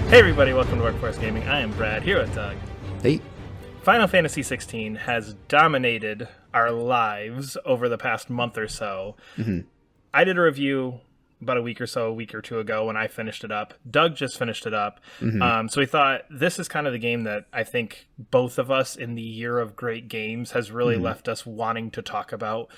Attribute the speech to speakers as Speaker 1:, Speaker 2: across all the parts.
Speaker 1: Hey everybody, welcome to Workforce Gaming. I am Brad, here with Doug.
Speaker 2: Hey.
Speaker 1: Final Fantasy XVI has dominated our lives over the past month or so.
Speaker 2: Mm-hmm.
Speaker 1: I did a review about a week or two ago when I finished it up. Doug just finished it up.
Speaker 2: Mm-hmm.
Speaker 1: So we thought this is kind of the game that I think both of us in the year of great games has really left us wanting to talk about,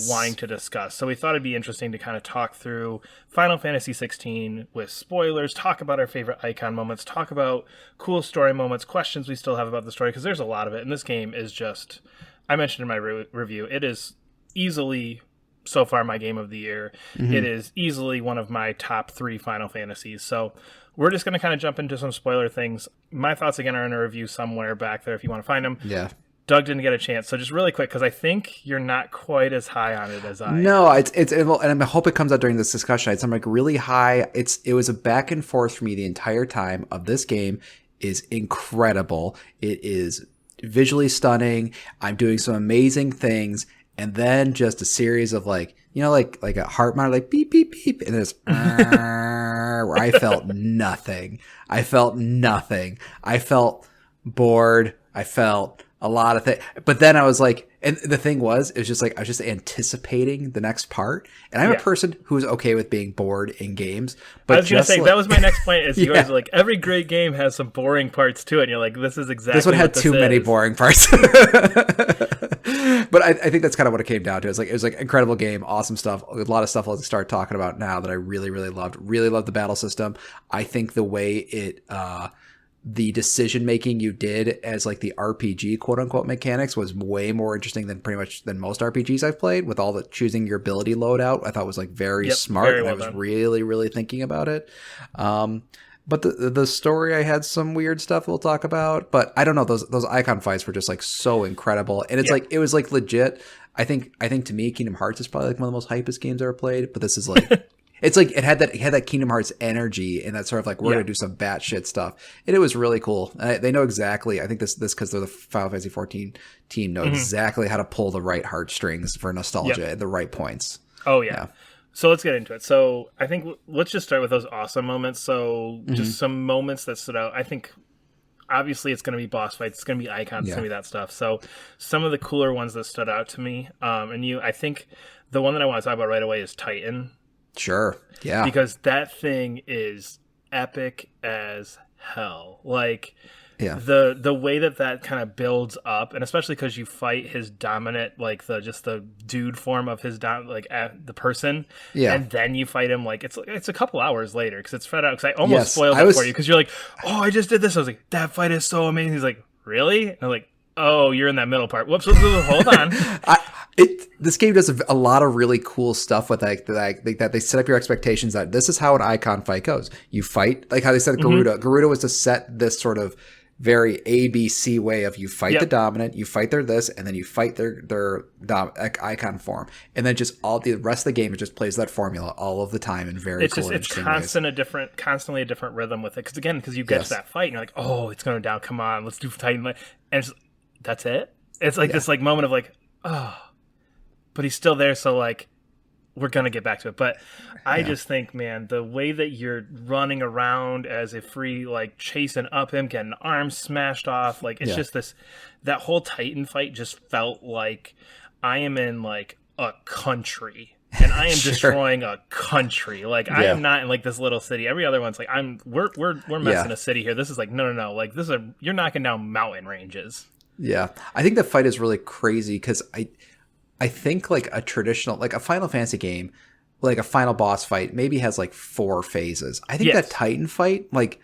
Speaker 1: wanting to discuss. So we thought it'd be interesting to kind of talk through Final Fantasy XVI with spoilers, talk about our favorite icon moments, talk about cool story moments, questions we still have about the story, because there's a lot of it. And this game is just, I mentioned in my review, it is easily so far my game of the year. It is easily one of my top 3 Final Fantasies. So we're just going to kind of jump into some spoiler things. My thoughts again are in a review somewhere back there if you want to find them.
Speaker 2: Yeah.
Speaker 1: Doug didn't get a chance, so just really quick, because I think you're not quite as high on it as I am.
Speaker 2: No, and I hope it comes out during this discussion. I'm like really high. It was a back and forth for me the entire time of this game. Is incredible. It is visually stunning. I'm doing some amazing things. And then just a series of like a heart monitor, like beep, beep, beep. And there's where I felt nothing. I felt bored. I felt a lot of things. But then I was like, and the thing was, it was just like, I was just anticipating the next part. And I'm a person who's okay with being bored in games. But
Speaker 1: I was going to say, that was my next point, is yours. Like, every great game has some boring parts to it. And you're like, this is exactly
Speaker 2: this one had
Speaker 1: what
Speaker 2: too many boring parts. But I think that's kind of what it came down to. It was like incredible game, awesome stuff, a lot of stuff I'll start talking about now that I really, really loved. Really loved the battle system. I think the way it, the decision making you did as like the RPG quote unquote mechanics was way more interesting than most RPGs I've played, with all the choosing your ability loadout. I thought was like very smart. Very well, and I was really, really thinking about it. But the story, I had some weird stuff we'll talk about, but I don't know, those icon fights were just like so incredible. And it's like, it was like legit. I think to me, Kingdom Hearts is probably like one of the most hypest games I ever played, but this is like, it's like it had that Kingdom Hearts energy and that sort of like, we're going to do some batshit stuff. And it was really cool. They know exactly, I think this because they're the Final Fantasy 14 team, know exactly how to pull the right heartstrings for nostalgia at the right points.
Speaker 1: Oh, yeah. So let's get into it. So I think let's just start with those awesome moments. So just some moments that stood out. I think obviously it's going to be boss fights. It's going to be icons. It's going to be that stuff. So some of the cooler ones that stood out to me. I think the one that I want to talk about right away is Titan.
Speaker 2: Sure. Yeah.
Speaker 1: Because that thing is epic as hell. Like, the way that kind of builds up, and especially because you fight his dominant, like the dude form of his the person, and then you fight him like it's a couple hours later because it's spread out. Because I almost spoiled it for you because you're like, oh, I just did this. I was like, that fight is so amazing. He's like, really? And I'm like, oh, you're in that middle part. Whoops, hold on.
Speaker 2: This game does a lot of really cool stuff with that they set up your expectations that this is how an icon fight goes. You fight, like how they said Garuda. Garuda was to set this sort of very ABC way of you fight the dominant, you fight their this, and then you fight their icon form. And then just all the rest of the game, it just plays that formula all of the time in very cool and interesting ways.
Speaker 1: Constantly a different rhythm with it. Because you get to that fight and you're like, oh, it's going down. Come on, let's do Titan. And that's it. It's like this like moment of like, oh, but he's still there. So like, we're going to get back to it. But I just think, man, the way that you're running around as a free, like chasing up him, getting arms smashed off. Like it's just that whole Titan fight just felt like I am in like a country and I am destroying a country. Like I am not in like this little city. Every other one's like, we're messing a city here. This is like, no. Like you're knocking down mountain ranges. Yeah.
Speaker 2: I think the fight is really crazy because I think like a traditional, like a Final Fantasy game, like a final boss fight maybe has like 4 phases. I think that Titan fight like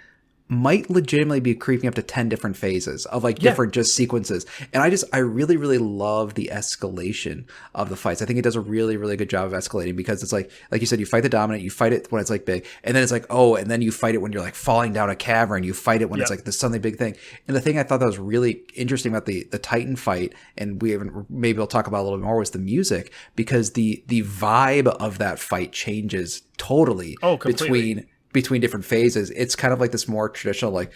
Speaker 2: might legitimately be creeping up to 10 different phases of like different just sequences. And I really, really love the escalation of the fights. I think it does a really, really good job of escalating because it's like you said, you fight the dominant, you fight it when it's like big, and then it's like, oh, and then you fight it when you're like falling down a cavern, you fight it when it's like this suddenly big thing. And the thing I thought that was really interesting about the Titan fight, and maybe we'll talk about a little bit more, was the music, because the vibe of that fight changes totally between different phases. It's kind of like this more traditional, like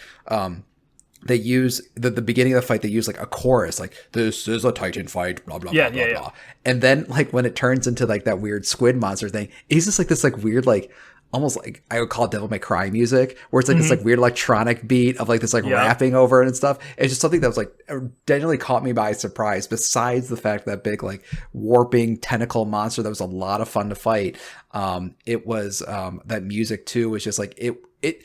Speaker 2: they use the beginning of the fight, they use like a chorus, like this is a Titan fight, blah blah blah blah. And then like when it turns into like that weird squid monster thing, he's just like this like weird like almost like I would call it Devil May Cry music, where it's like this like weird electronic beat of like this like rapping over it and stuff. It's just something that was like genuinely caught me by surprise. Besides the fact that big like warping tentacle monster that was a lot of fun to fight, it was that music too was just like it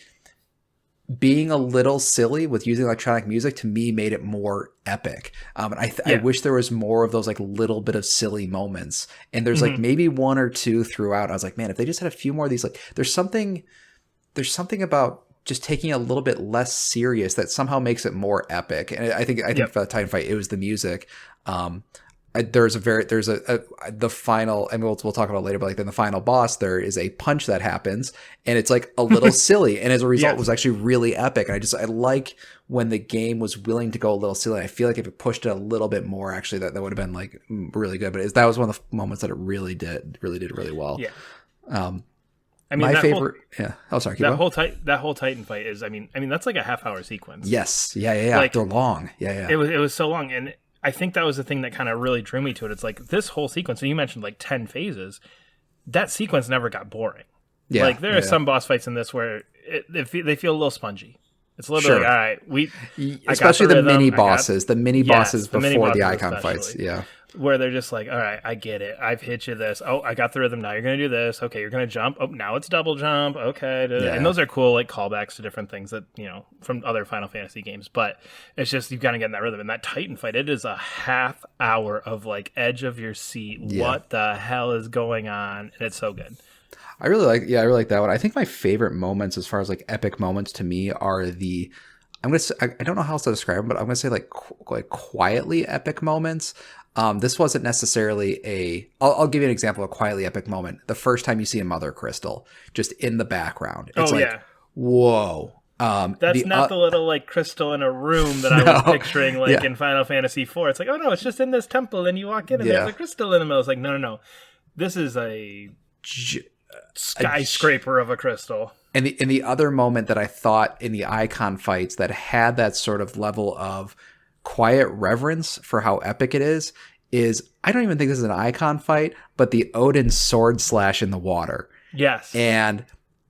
Speaker 2: being a little silly with using electronic music to me made it more epic. And I wish there was more of those like little bit of silly moments. And there's like maybe one or two throughout. I was like, man, if they just had a few more of these, like there's something about just taking it a little bit less serious that somehow makes it more epic. And I think for the Titan fight, it was the music. The final, and we'll talk about it later, but like in the final boss, there is a punch that happens and it's like a little silly. And as a result, it was actually really epic. And I like when the game was willing to go a little silly. I feel like if it pushed it a little bit more, actually that would have been like really good. But that was one of the moments that it really did really well.
Speaker 1: Yeah.
Speaker 2: I mean, my favorite. Oh, sorry.
Speaker 1: That whole Titan fight is. I mean, that's like a half-hour sequence.
Speaker 2: Yes. Yeah. Like, they're long. Yeah.
Speaker 1: It was so long, and I think that was the thing that kind of really drew me to it. It's like this whole sequence, and you mentioned like 10 phases. That sequence never got boring. Yeah. Like there are some boss fights in this where they feel a little spongy. It's a little bit like, all right,
Speaker 2: especially the mini bosses before the Eikon fights. Yeah.
Speaker 1: Where they're just like, all right, I get it. I've hit you this. Oh, I got the rhythm. Now you're going to do this. Okay, you're going to jump. Oh, now it's double jump. Okay. Yeah. And those are cool, like callbacks to different things that, from other Final Fantasy games. But it's just, you've got to get in that rhythm. And that Titan fight, it is a half hour of like edge of your seat. Yeah. What the hell is going on? And it's so good.
Speaker 2: I really like that one. I think my favorite moments as far as like epic moments to me are I don't know how else to describe them, but I'm going to say like quietly epic moments. This wasn't necessarily I'll give you an example of a quietly epic moment. The first time you see a Mother Crystal just in the background. It's whoa.
Speaker 1: That's not the little like crystal in a room that I was picturing like in Final Fantasy IV. It's like, oh no, it's just in this temple and you walk in and there's a crystal in the middle. It's like, no. This is a skyscraper of a crystal.
Speaker 2: And the other moment that I thought in the Eikon fights that had that sort of level of quiet reverence for how epic it is I don't even think this is an Eikon fight, but the Odin sword slash in the water.
Speaker 1: Yes.
Speaker 2: And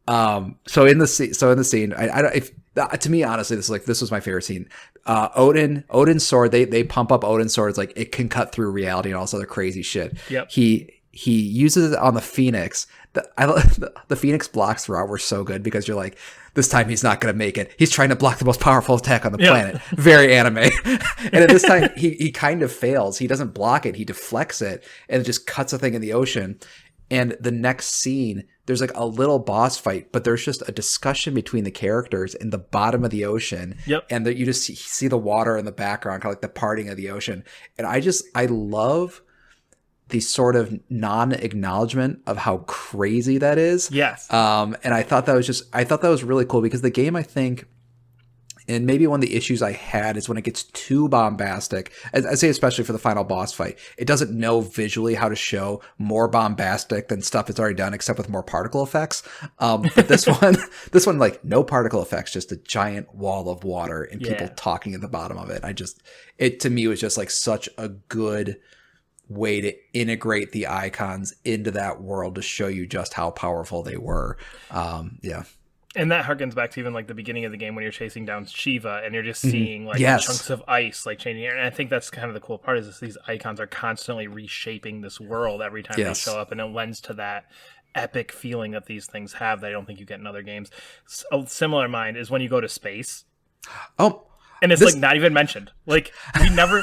Speaker 2: so in the scene, to me honestly, this was my favorite scene. Odin's sword, they pump up Odin's swords like it can cut through reality and all this other crazy shit.
Speaker 1: Yep.
Speaker 2: He uses it on the Phoenix. The Phoenix blocks throughout were so good because you're like, this time he's not going to make it. He's trying to block the most powerful attack on the planet. Very anime. And at this time, he kind of fails. He doesn't block it. He deflects it and it just cuts a thing in the ocean. And the next scene, there's like a little boss fight, but there's just a discussion between the characters in the bottom of the ocean.
Speaker 1: Yep.
Speaker 2: And you just see the water in the background, kind of like the parting of the ocean. And I love the sort of non-acknowledgement of how crazy that is.
Speaker 1: Yes.
Speaker 2: And I thought that was really cool because the game, I think, and maybe one of the issues I had is when it gets too bombastic, I say especially for the final boss fight, it doesn't know visually how to show more bombastic than stuff it's already done, except with more particle effects. But this one, like no particle effects, just a giant wall of water and people talking at the bottom of it. It to me was just like such a good way to integrate the Eikons into that world to show you just how powerful they were.
Speaker 1: And that harkens back to even like the beginning of the game when you're chasing down Shiva and you're just seeing like chunks of ice like changing. And I think that's kind of the cool part is these Eikons are constantly reshaping this world every time they show up, and it lends to that epic feeling that these things have that I don't think you get in other games. A similar mind is when you go to space. And it's like not even mentioned. Like we never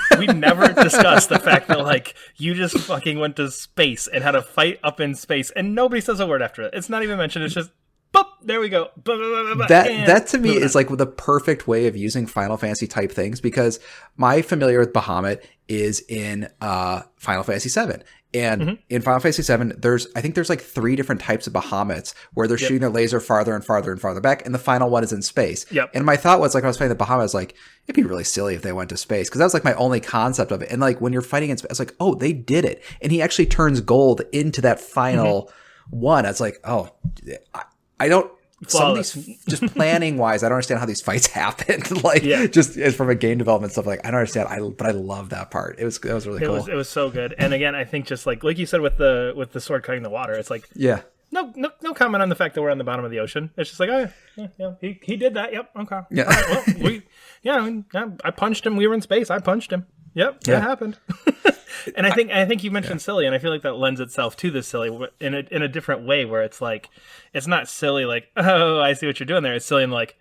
Speaker 1: discussed the fact that like you just fucking went to space and had a fight up in space and nobody says a word after it. It's not even mentioned. It's just boop, there we go.
Speaker 2: That to me is like the perfect way of using Final Fantasy type things because my familiar with Bahamut is in Final Fantasy VII. And in Final Fantasy VII, I think there's like 3 different types of Bahamuts where they're shooting their laser farther and farther and farther back, and the final one is in space.
Speaker 1: Yep.
Speaker 2: And my thought was, like, when I was fighting the Bahamut, I was like, it'd be really silly if they went to space, because that was like my only concept of it. And like when you're fighting in space, I was like, oh, they did it. And he actually turns gold into that final one. I was like, oh, I don't.
Speaker 1: Flawless.
Speaker 2: Some of these, just planning wise, I don't understand how these fights happened. Like, just from a game development stuff, like I don't understand. But I love that part. That was really cool.
Speaker 1: It was so good. And again, I think just like you said with the sword cutting the water, it's like no comment on the fact that we're on the bottom of the ocean. It's just like, oh yeah, he did that. Yep, okay.
Speaker 2: Yeah.
Speaker 1: All right, well, I punched him. We were in space. I punched him. Yep, that happened. And I think you mentioned silly, and I feel like that lends itself to this silly in a different way, where it's like, it's not silly like, oh, I see what you're doing there. It's silly and like,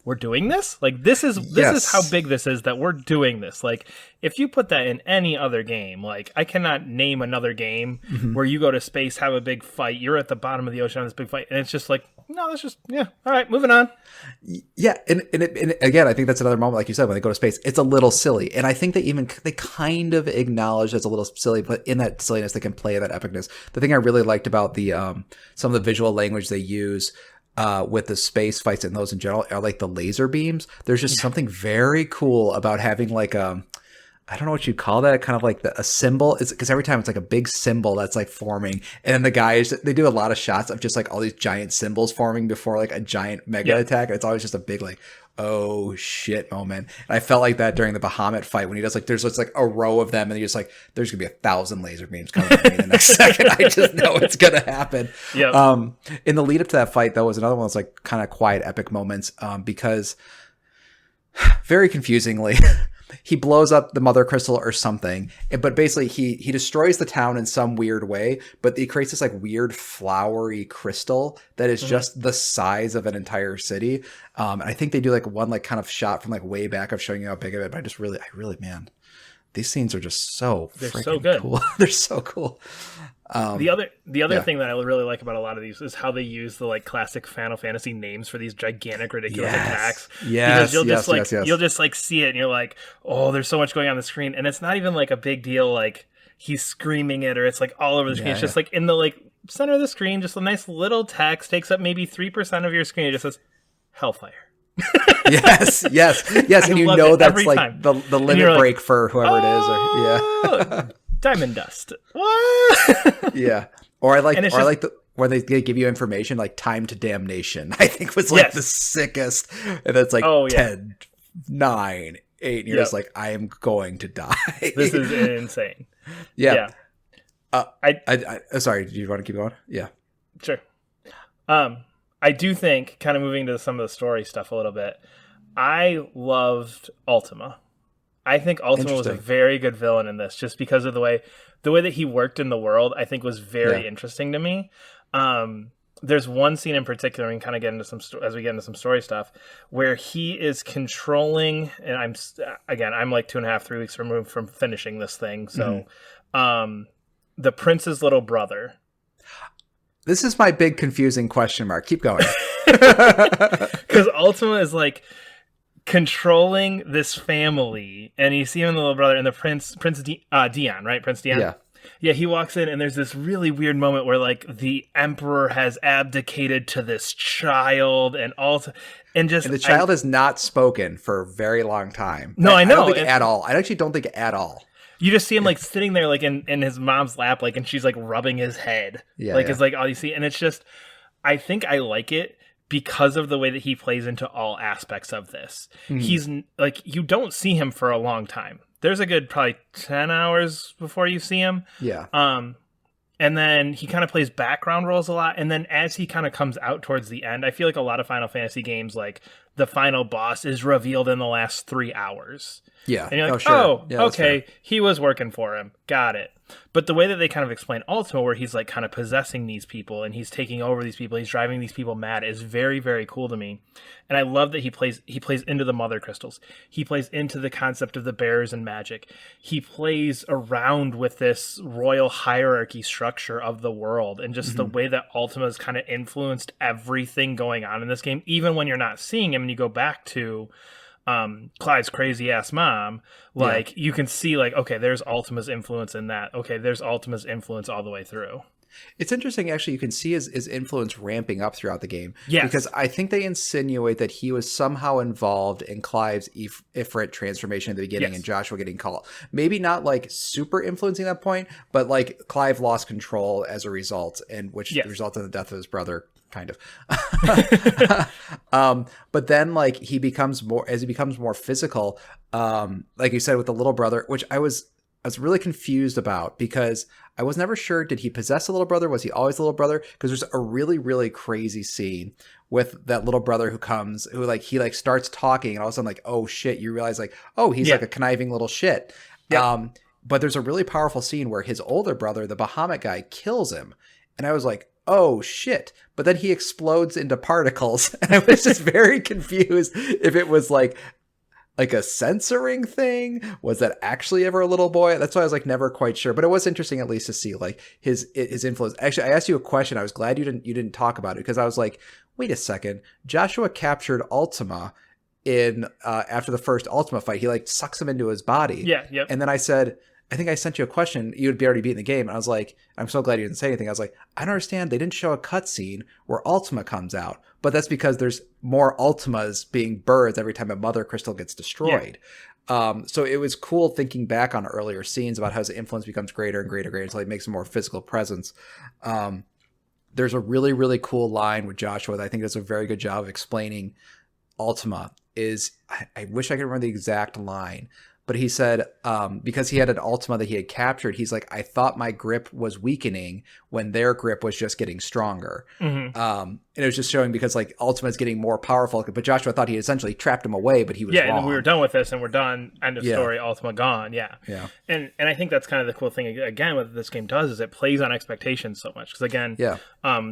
Speaker 1: we're doing this? Like, this is how big this is, that we're doing this. Like, if you put that in any other game, like, I cannot name another game where you go to space, have a big fight, you're at the bottom of the ocean on this big fight, and it's just like, no, that's just, all right, moving on.
Speaker 2: Yeah, and again, I think that's another moment, like you said, when they go to space, it's a little silly. And I think they kind of acknowledge it's a little silly, but in that silliness, they can play that epicness. The thing I really liked about the some of the visual language they use with the space fights and those in general are like the laser beams. There's just something very cool about having like I don't know what you'd call that, kind of like a symbol. It's because every time it's like a big symbol that's like forming, and then the guys, they do a lot of shots of just like all these giant symbols forming before like a giant mega attack. It's always just a big like, oh shit moment. And I felt like that during the Bahamut fight when he does like, there's just like a row of them and he's just like, there's gonna be 1,000 laser beams coming at me in the next second. I just know it's gonna happen.
Speaker 1: Yeah.
Speaker 2: In the lead up to that fight though was another one that's like kind of quiet epic moments because very confusingly he blows up the mother crystal or something, but basically he destroys the town in some weird way, but he creates this like weird flowery crystal that is just the size of an entire city. And I think they do like one like kind of shot from like way back of showing you how big of it, but I really, man, these scenes are just so freaking cool. They're so cool.
Speaker 1: The other thing that I really like about a lot of these is how they use the like classic Final Fantasy names for these gigantic, ridiculous attacks.
Speaker 2: Yes,
Speaker 1: because you'll just like see it and you're like, oh, there's so much going on the screen, and it's not even like a big deal like he's screaming it or it's like all over the screen. It's just like in the like center of the screen, just a nice little text, takes up maybe 3% of your screen. It just says Hellfire.
Speaker 2: yes. And you know that's like time. the limit break like, for whoever it is. Or,
Speaker 1: Diamond Dust. What?
Speaker 2: Yeah. Or I like where they give you information like time to damnation. I think was like the sickest. And it's like 10, 9, 8. And you're just like, I am going to die.
Speaker 1: This is insane.
Speaker 2: Yeah. Sorry, do you want to keep going? Yeah.
Speaker 1: Sure. I do think, kind of moving to some of the story stuff a little bit, I loved Ultima. I think Ultima was a very good villain in this, just because of the way that he worked in the world. I think was very interesting to me. There's one scene in particular, and kind of get into as we get into some story stuff, where he is controlling, and I'm like 2.5, 3 weeks removed from finishing this thing. So, the prince's little brother.
Speaker 2: This is my big confusing question mark. Keep going.
Speaker 1: Because Ultima is like controlling this family, and you see him and the little brother and the Prince Dion, right? Prince Dion. Yeah. He walks in, and there's this really weird moment where like the emperor has abdicated to this child, and the child has not spoken for a very long time.
Speaker 2: No, I know. I don't think at all. I actually don't think at all.
Speaker 1: You just see him like sitting there like in his mom's lap, like, and she's like rubbing his head. It's like all you see, and it's just, I think I like it because of the way that he plays into all aspects of this. He's like, you don't see him for a long time. There's a good probably 10 hours before you see him.
Speaker 2: Yeah.
Speaker 1: And then he kind of plays background roles a lot. And then as he kind of comes out towards the end, I feel like a lot of Final Fantasy games, like the final boss is revealed in the last 3 hours.
Speaker 2: Yeah.
Speaker 1: And you're like, okay, he was working for him. Got it. But the way that they kind of explain Ultima, where he's like kind of possessing these people and he's taking over these people, he's driving these people mad, is very, very cool to me. And I love that he plays into the mother crystals. He plays into the concept of the bearers and magic. He plays around with this royal hierarchy structure of the world, and just the way that Ultima has kind of influenced everything going on in this game, even when you're not seeing him and you go back to Clive's crazy ass mom, like you can see like, okay, there's Ultima's influence in that. Okay, there's Ultima's influence all the way through.
Speaker 2: It's interesting, actually. You can see his influence ramping up throughout the game.
Speaker 1: Yes.
Speaker 2: Because I think they insinuate that he was somehow involved in Clive's Ifrit transformation at the beginning and Joshua getting called. Maybe not like super influencing that point, but like Clive lost control as a result, and which resulted in the death of his brother. Kind of. But then like as he becomes more physical, like you said with the little brother, which I was I was really confused about, because I was never sure, did he possess a little brother? Was he always a little brother? Because there's a really, really crazy scene with that little brother who comes, who like, he like starts talking and all of a sudden like, oh shit, you realize like, oh, he's like a conniving little shit. Yeah. But there's a really powerful scene where his older brother, the Bahamut guy, kills him. And I was like, oh shit. But then he explodes into particles. And I was just very confused if it was like a censoring thing. Was that actually ever a little boy? That's why I was like never quite sure. But it was interesting at least to see like his influence. Actually, I asked you a question. I was glad you didn't talk about it, because I was like, wait a second. Joshua captured Ultima in after the first Ultima fight. He like sucks him into his body.
Speaker 1: Yeah. Yep.
Speaker 2: And then I said, I think I sent you a question. You would be already beaten the game. And I was like, I'm so glad you didn't say anything. I was like, I don't understand. They didn't show a cutscene where Ultima comes out. But that's because there's more Ultimas being birthed every time a mother crystal gets destroyed. Yeah. So it was cool thinking back on earlier scenes about how his influence becomes greater and greater and greater until he makes a more physical presence. There's a really, really cool line with Joshua that I think does a very good job of explaining Ultima. I wish I could remember the exact line. But he said, because he had an Ultima that he had captured, he's like, I thought my grip was weakening when their grip was just getting stronger. Mm-hmm. And it was just showing because like Ultima is getting more powerful. But Joshua thought he essentially trapped him away, but he was wrong.
Speaker 1: And then we were done with this and we're done. End of story, Ultima gone. Yeah. And I think that's kind of the cool thing, again, what this game does is it plays on expectations so much. Because again,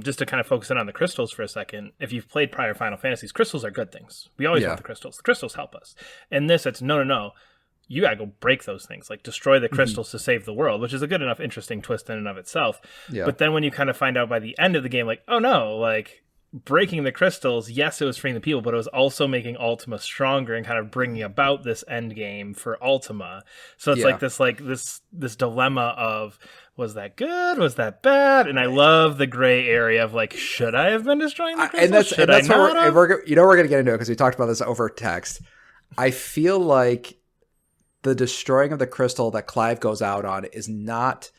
Speaker 1: just to kind of focus in on the crystals for a second, if you've played prior Final Fantasies, crystals are good things. We always want the crystals. The crystals help us. And this, it's no. You gotta go break those things, like destroy the crystals to save the world, which is a good enough, interesting twist in and of itself. Yeah. But then when you kind of find out by the end of the game, like, oh no, like breaking the crystals, yes, it was freeing the people, but it was also making Ultima stronger and kind of bringing about this end game for Ultima. So it's like this dilemma of, was that good? Was that bad? And I love the gray area of like, should I have been destroying the crystals?
Speaker 2: And that's we're going to get into it because we talked about this over text. I feel like the destroying of the crystal that Clive goes out on is not...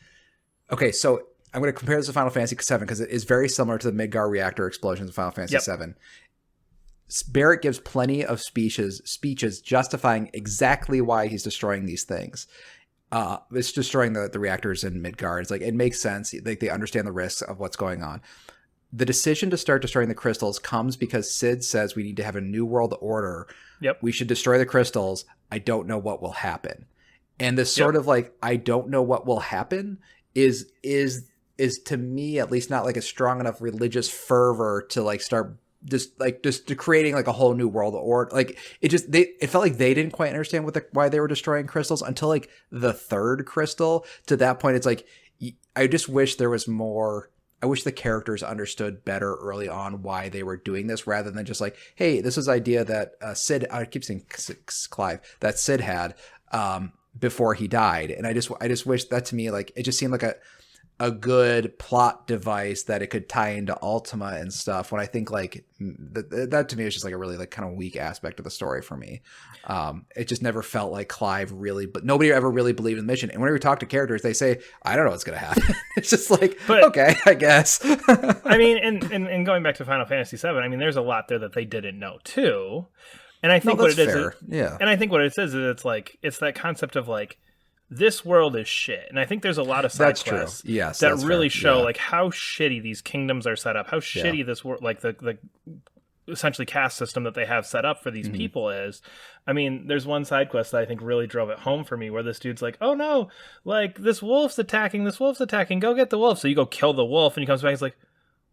Speaker 2: Okay, so I'm going to compare this to Final Fantasy VII because it is very similar to the Midgar reactor explosions in Final Fantasy VII. Barrett gives plenty of speeches justifying exactly why he's destroying these things. It's destroying the reactors in Midgar. It's like, it makes sense. They understand the risks of what's going on. The decision to start destroying the crystals comes because Sid says we need to have a new world order. We should destroy the crystals. I don't know what will happen. And this sort of like, I don't know what will happen is to me at least not like a strong enough religious fervor to like start just creating like a whole new world order. Like it felt like they didn't quite understand why they were destroying crystals until like the third crystal. To that point, it's like, I just wish there was more. I wish the characters understood better early on why they were doing this, rather than just like, hey, this is idea that Sid, I keep saying Clive, that Sid had before he died. And I just wish that, to me, like, it just seemed like a good plot device that it could tie into Ultima and stuff, when I think like that to me is just like a really like kind of weak aspect of the story for me. It just never felt like Clive really, but nobody ever really believed in the mission. And whenever you talk to characters, they say, I don't know what's going to happen. It's just like, okay, I guess.
Speaker 1: I mean, and going back to Final Fantasy VII, I mean, there's a lot there that they didn't know too. And I think what it is, and I think what it says is it's like, it's that concept of like, this world is shit. And I think there's a lot of side quests that really show like how shitty these kingdoms are set up, how shitty this world, like the essentially caste system that they have set up for these people is. I mean, there's one side quest that I think really drove it home for me, where this dude's like, oh no, like this wolf's attacking, go get the wolf. So you go kill the wolf, and he comes back and he's like,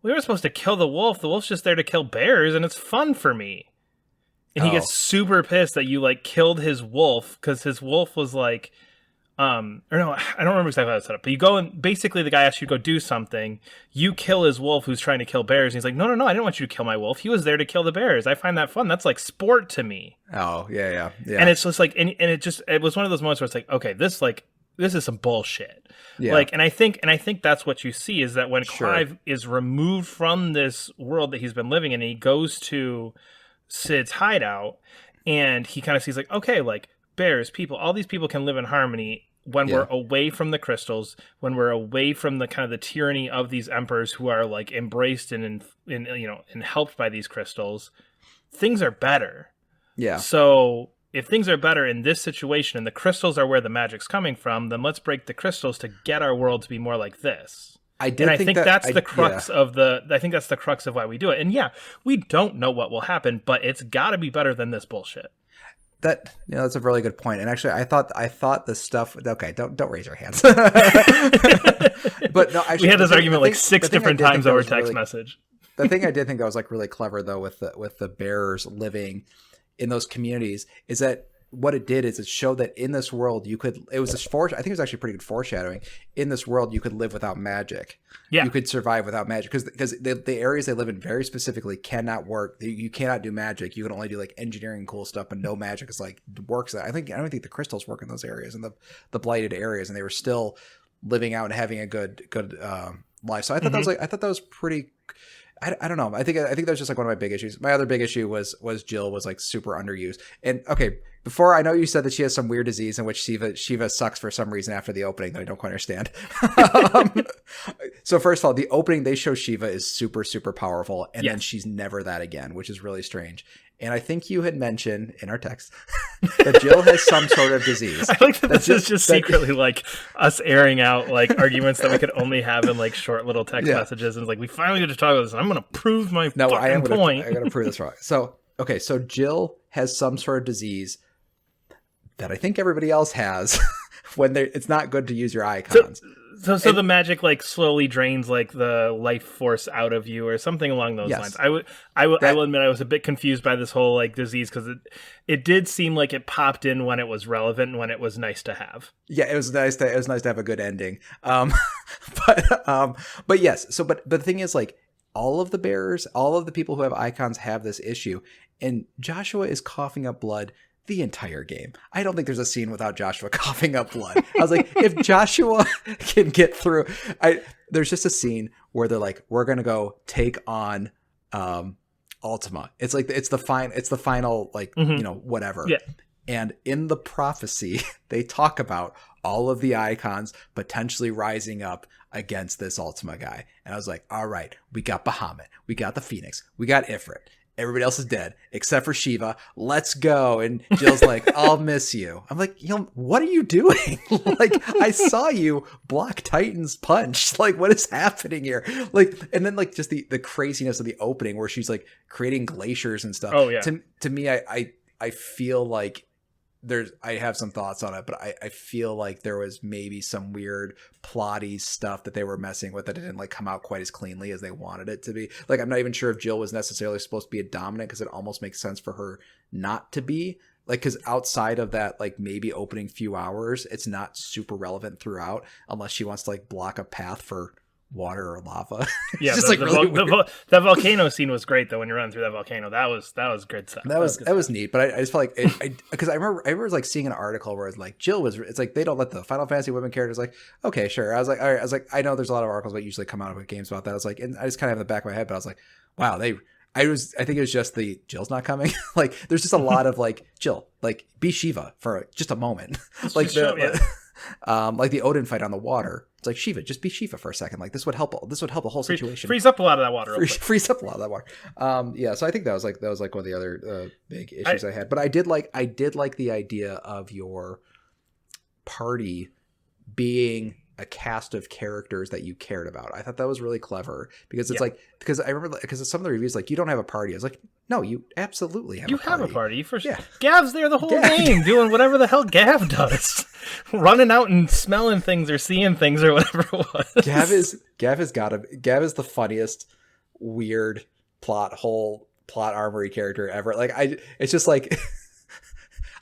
Speaker 1: we were supposed to kill the wolf's just there to kill bears, and it's fun for me. And he gets super pissed that you like killed his wolf, because his wolf was like, or no, I don't remember exactly how it's set up, but you go and basically the guy asks you to go do something. You kill his wolf who's trying to kill bears. And he's like, no, I didn't want you to kill my wolf. He was there to kill the bears. I find that fun. That's like sport to me.
Speaker 2: Oh, yeah.
Speaker 1: And it's just like, and it was one of those moments where it's like, okay, this is some bullshit. Yeah. Like, and I think that's what you see is that when Clive is removed from this world that he's been living in, and he goes to Sid's hideout, and he kind of sees like, okay, like bears, people, all these people can live in harmony when we're away from the crystals, when we're away from the kind of the tyranny of these emperors who are like embraced and helped by these crystals. Things are better. Yeah. So if things are better in this situation and the crystals are where the magic's coming from, then let's break the crystals to get our world to be more like this. I think that's the crux of why we do it. And yeah, we don't know what will happen, but it's got to be better than this bullshit.
Speaker 2: That's a really good point. And actually, I thought the stuff. Okay, don't raise your hands. But no, actually,
Speaker 1: we had this argument like 6 different times over text message.
Speaker 2: The thing I did think that was like really clever though with the bearers living in those communities is that what it did is it showed that in this world I think it was actually pretty good foreshadowing. In this world, you could live without magic. Yeah. You could survive without magic because the areas they live in very specifically cannot work. You cannot do magic. You can only do like engineering cool stuff, but no magic is like works. I don't think the crystals work in those areas and the blighted areas, and they were still living out and having a good life. So I thought that was pretty. I don't know. I think that was just like one of my big issues. My other big issue was Jill was like super underused. And okay, before I know you said that she has some weird disease in which Shiva sucks for some reason after the opening that I don't quite understand. So first of all, the opening they show Shiva is super, super powerful. And then she's never that again, which is really strange. And I think you had mentioned in our text that Jill has some sort of disease.
Speaker 1: I like that this is just secretly like us airing out like arguments that we could only have in like short little text messages. And it's like, we finally get to talk about this. And I'm going to prove my point. I'm going
Speaker 2: to prove this wrong. So Jill has some sort of disease that I think everybody else has when it's not good to use your icons.
Speaker 1: So the magic like slowly drains like the life force out of you or something along those lines. I will admit I was a bit confused by this whole like disease because it did seem like it popped in when it was relevant and when it was nice to have.
Speaker 2: Yeah, it was nice to have a good ending. But yes. So but the thing is like all of the bearers, all of the people who have icons have this issue, and Joshua is coughing up blood the entire game. I don't think there's a scene without Joshua coughing up blood. I was like, if Joshua can get through, there's just a scene where they're like, we're gonna go take on Ultima. It's like it's the final like whatever. Yeah. And in the prophecy, they talk about all of the icons potentially rising up against this Ultima guy. And I was like, all right, we got Bahamut, we got the Phoenix, we got Ifrit. Everybody else is dead except for Shiva. Let's go. And Jill's like, I'll miss you. I'm like, what are you doing? Like, I saw you block Titan's punch. Like, what is happening here? Like, and then like just the craziness of the opening where she's like creating glaciers and stuff.
Speaker 1: Oh yeah.
Speaker 2: To me, I feel like I have some thoughts on it, but I feel like there was maybe some weird plotty stuff that they were messing with that didn't like come out quite as cleanly as they wanted it to be. Like, I'm not even sure if Jill was necessarily supposed to be a dominant because it almost makes sense for her not to be. Like, because outside of that, like maybe opening few hours, it's not super relevant throughout unless she wants to like block a path for water or lava.
Speaker 1: Yeah, that volcano scene was great though. When you're running through that volcano, that was good stuff.
Speaker 2: That was neat. But I just felt like because I remember like seeing an article where it's like Jill was. It's like they don't let the Final Fantasy women characters like. Okay, sure. I was like, all right. I was like, I know there's a lot of articles that usually come out of games about that. I was like, and I just kind of have in the back of my head, but I was like, wow, I think it was just the Jill's not coming. Like, there's just a lot of like Jill, like be Shiva for just a moment. Like like the Odin fight on the water. It's like Shiva, just be Shiva for a second. Like this would help the whole situation.
Speaker 1: Freeze up a lot of that water.
Speaker 2: Freeze up a lot of that water. Yeah. So I think that was like one of the other big issues I had. But I did like the idea of your party being a cast of characters that you cared about. I thought that was really clever because it's like, because I remember because some of the reviews like, you don't have a party. I was like, no, you absolutely have a party. You have a party
Speaker 1: for sure. Yeah. Gav's there the whole game doing whatever the hell Gav does. Running out and smelling things or seeing things or whatever it was.
Speaker 2: Gav is the funniest weird plot armory character ever. Like it's just like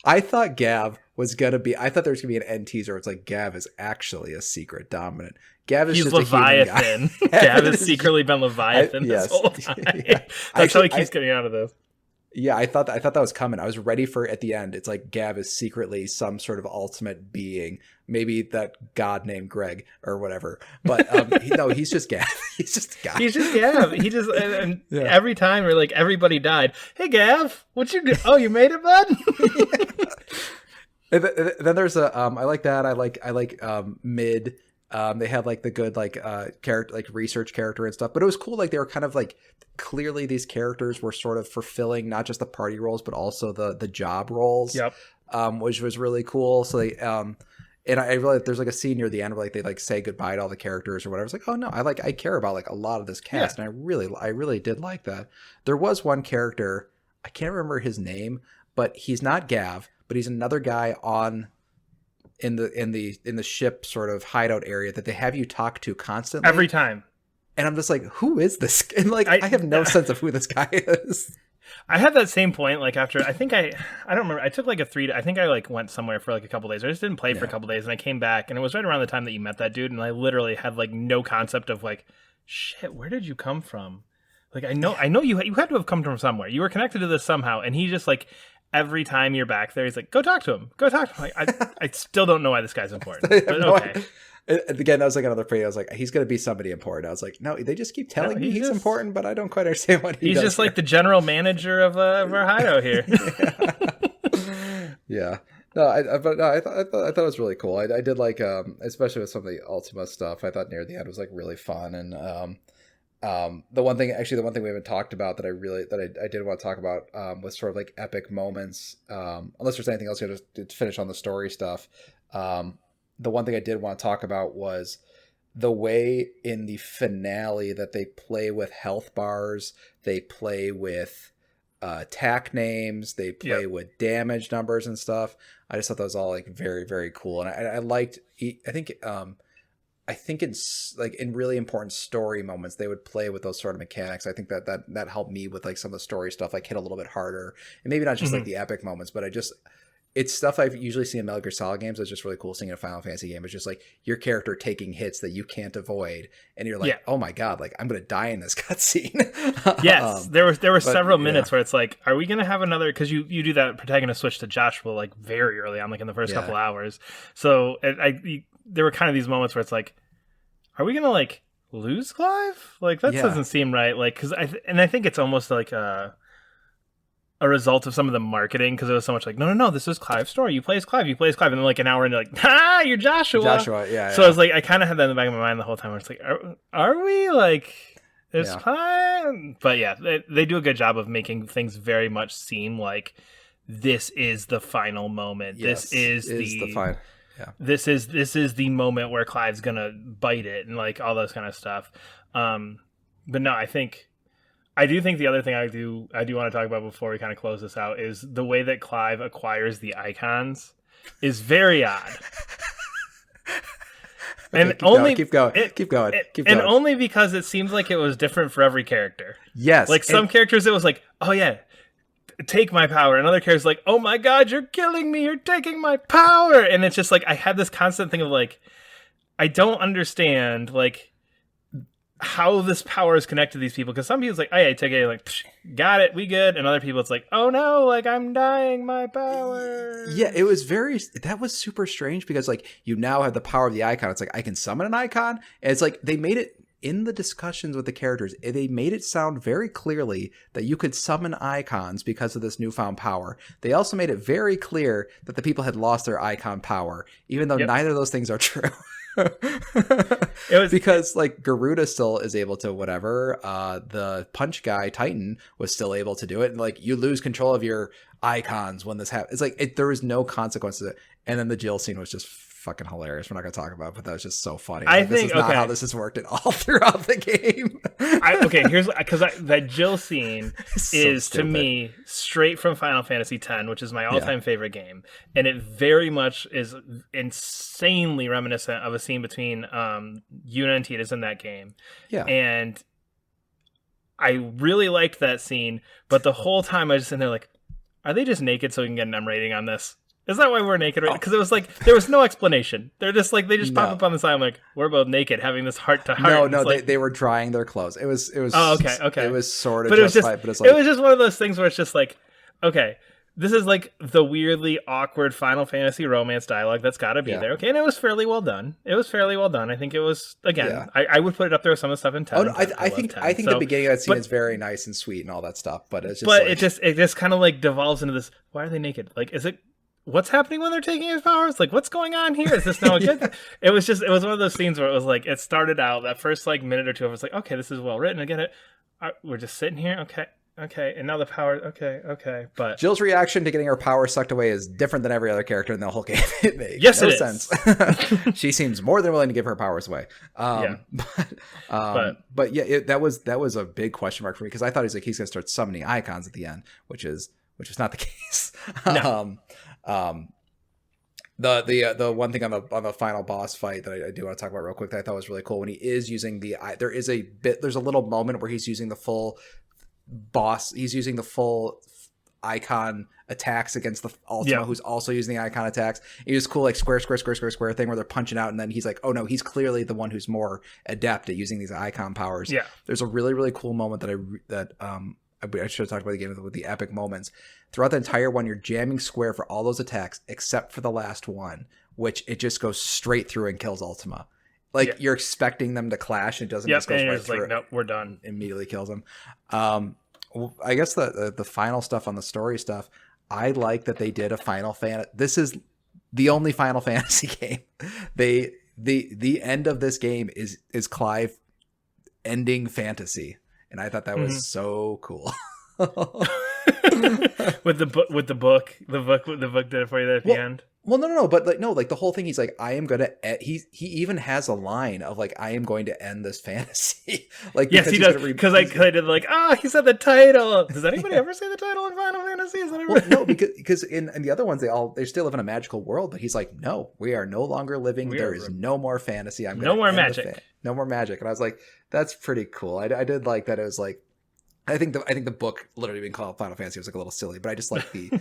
Speaker 2: I thought there was gonna be an end teaser where it's like Gav is actually a secret dominant. Gav is just Leviathan.
Speaker 1: A human guy. Gav has secretly been Leviathan this whole time. Yeah. That's how he keeps getting out of this.
Speaker 2: Yeah, I thought that was coming. I was ready for it at the end. It's like Gav is secretly some sort of ultimate being, maybe that god named Greg or whatever. But he's just Gav. He's just Gav.
Speaker 1: He's just Gav. He just every time we're like everybody died. Hey Gav, what you do? Oh, you made it, bud.
Speaker 2: And then there's I like that. I like mid They had like the good like character, like research character and stuff, but it was cool. Like they were kind of like clearly these characters were sort of fulfilling not just the party roles but also the job roles.
Speaker 1: Yep.
Speaker 2: Which was really cool. So they and I really, there's like a scene near the end where like they like say goodbye to all the characters or whatever. It's like, oh no, I care about like a lot of this cast, and I really did like that. There was one character, I can't remember his name, but he's not Gav, but he's another guy on in the ship sort of hideout area that they have you talk to constantly
Speaker 1: every time.
Speaker 2: And I'm just like, who is this? And like I have no sense of who this guy is.
Speaker 1: I had that same point, like after, I think I don't remember, I took like I think I like went somewhere for like a couple days. I just didn't play for a couple days, and I came back, and it was right around the time that you met that dude, and I literally had like no concept of like, shit, where did you come from? Like, I know you had to have come from somewhere. You were connected to this somehow, and he just like, every time you're back there, he's like, go talk to him. Like, I still don't know why this guy's important, but okay.
Speaker 2: Again, that was like another thing. I was like, he's going to be somebody important. I was like, no, they just keep telling me he's important, but I don't quite understand what he does.
Speaker 1: He's just like the general manager of our hideout here.
Speaker 2: Yeah. No, I thought it was really cool. I did like, especially with some of the Ultima stuff. I thought near the end was like really fun. And the one thing we haven't talked about that I did want to talk about was sort of like epic moments. Unless there's anything else you to finish on the story stuff. The one thing I did want to talk about was the way in the finale that they play with health bars, they play with attack names, they play with damage numbers and stuff. I just thought that was all like very, very cool. And I liked, I think it's like in really important story moments, they would play with those sort of mechanics. I think that helped me with like some of the story stuff, like hit a little bit harder, and maybe not just like the epic moments, but it's stuff I've usually seen in Metal Gear Solid games. It's just really cool seeing in a Final Fantasy game. It's just like your character taking hits that you can't avoid, and you're like, oh my god, like I'm gonna die in this cutscene.
Speaker 1: Yes, there were several minutes where it's like, are we gonna have another? Because you do that protagonist switch to Joshua like very early on, like in the first couple hours. So there were kind of these moments where it's like, are we gonna like lose Clive? Like that doesn't seem right. Like because I think it's almost like a result of some of the marketing, because it was so much like, no, this is Clive's story. You play as Clive, and then like an hour into like, you're Joshua. So I was like, I kind of had that in the back of my mind the whole time where it's like, are we like, there's Clive? But yeah, they do a good job of making things very much seem like this is the final moment. This is the final. Yeah. This is the moment where Clive's gonna bite it and like all those kind of stuff. But no, I do think the other thing I do want to talk about before we kind of close this out is the way that Clive acquires the Eikons is very odd. And
Speaker 2: keep going.
Speaker 1: And only because it seems like it was different for every character.
Speaker 2: Yes.
Speaker 1: Like some characters it was like, oh yeah, take my power. And other characters like, oh my god, you're killing me, you're taking my power. And it's just like I had this constant thing of like, I don't understand like how this power is connected to these people, because some people it's like, oh yeah, take it, like, got it, we good, and other people it's like, oh no, like I'm dying, my power.
Speaker 2: Yeah, that was super strange, because like you now have the power of the icon. It's like I can summon an icon, and it's like they made it in the discussions with the characters, they made it sound very clearly that you could summon icons because of this newfound power. They also made it very clear that the people had lost their icon power, even though neither of those things are true. It was because like Garuda still is able to whatever, the punch guy Titan was still able to do it, and like you lose control of your icons when this happens. It's like there was no consequences. And then the Jill scene was just fucking hilarious. We're not gonna talk about it, but that was just so funny. This is not how this has worked at all throughout the game.
Speaker 1: Here's because that Jill scene is to me straight from Final Fantasy X, which is my all-time favorite game, and it very much is insanely reminiscent of a scene between Yuna and Tidus in that game. Yeah, and I really liked that scene, but the whole time I was just in there like, are they just naked so we can get an M rating on this? Is that why we're naked? Right? Because it was like there was no explanation. They're just like they just pop up on the side. I'm like, we're both naked, having this heart to heart.
Speaker 2: No, they were drying their clothes. It was.
Speaker 1: Oh, okay.
Speaker 2: It was sort of.
Speaker 1: But it was just. But it's like, it was just one of those things where it's just like, okay, this is like the weirdly awkward Final Fantasy romance dialogue that's got to be there. Okay, and it was fairly well done. I think it was again. I would put it up there with some of the stuff in 10.
Speaker 2: I think the beginning of that scene is very nice and sweet and all that stuff. But it's just.
Speaker 1: It just kind of like devolves into this. Why are they naked? Like, is it? what's happening when they're taking his powers? Like, what's going on here? Is this now a good thing? It was one of those scenes where it was like, it started out, that first like minute or two, I was like, okay, this is well written. I get it. We're just sitting here. Okay. And now the power. Okay. But
Speaker 2: Jill's reaction to getting her power sucked away is different than every other character in the whole game. It makes
Speaker 1: yes,
Speaker 2: no
Speaker 1: it
Speaker 2: sense.
Speaker 1: is.
Speaker 2: She seems more than willing to give her powers away. But yeah, that was a big question mark for me because I thought he's going to start summoning icons at the end, which is not the case.
Speaker 1: No.
Speaker 2: The one thing on the final boss fight that I do want to talk about real quick that I thought was really cool when he is using there's a little moment where he's using the full icon attacks against the Ultima, who's also using the icon attacks. It was cool, like square thing where they're punching out, and then he's like, oh no, he's clearly the one who's more adept at using these icon powers.
Speaker 1: Yeah,
Speaker 2: there's a really, really cool moment I should have talked about the game with the epic moments. Throughout the entire one, you're jamming square for all those attacks except for the last one, which it just goes straight through and kills Ultima. Like you're expecting them to clash, and it doesn't just go right through.
Speaker 1: Like, nope, we're done.
Speaker 2: Immediately kills them. I guess the final stuff on the story stuff, I like that they did a Final Fantasy. This is the only Final Fantasy game. The end of this game is Clive ending fantasy. And I thought that was so cool.
Speaker 1: with the book did it for you at the end.
Speaker 2: Well, no, but like the whole thing. He's like, I am gonna. He even has a line of like, I am going to end this fantasy. Like,
Speaker 1: yes, he does. Because I did like, he said the title. Does anybody ever say the title in Final Fantasy?
Speaker 2: Well, no, because in the other ones they still live in a magical world. But he's like, no, we are no longer living. There is no more fantasy. No more magic. No more magic. And I was like, that's pretty cool. I did like that. It was like, I think the book literally being called Final Fantasy was like a little silly, but I just like the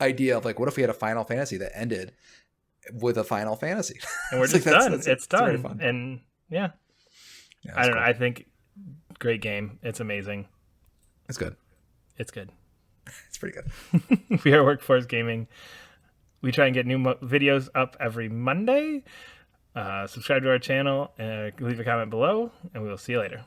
Speaker 2: idea of like, what if we had a Final Fantasy that ended with a Final Fantasy,
Speaker 1: and we're just done. It's done, and I don't know. I think great game. It's amazing.
Speaker 2: It's good.
Speaker 1: It's good.
Speaker 2: It's pretty good.
Speaker 1: We are Workforce Gaming. We try and get new videos up every Monday. Subscribe to our channel and leave a comment below, and we will see you later.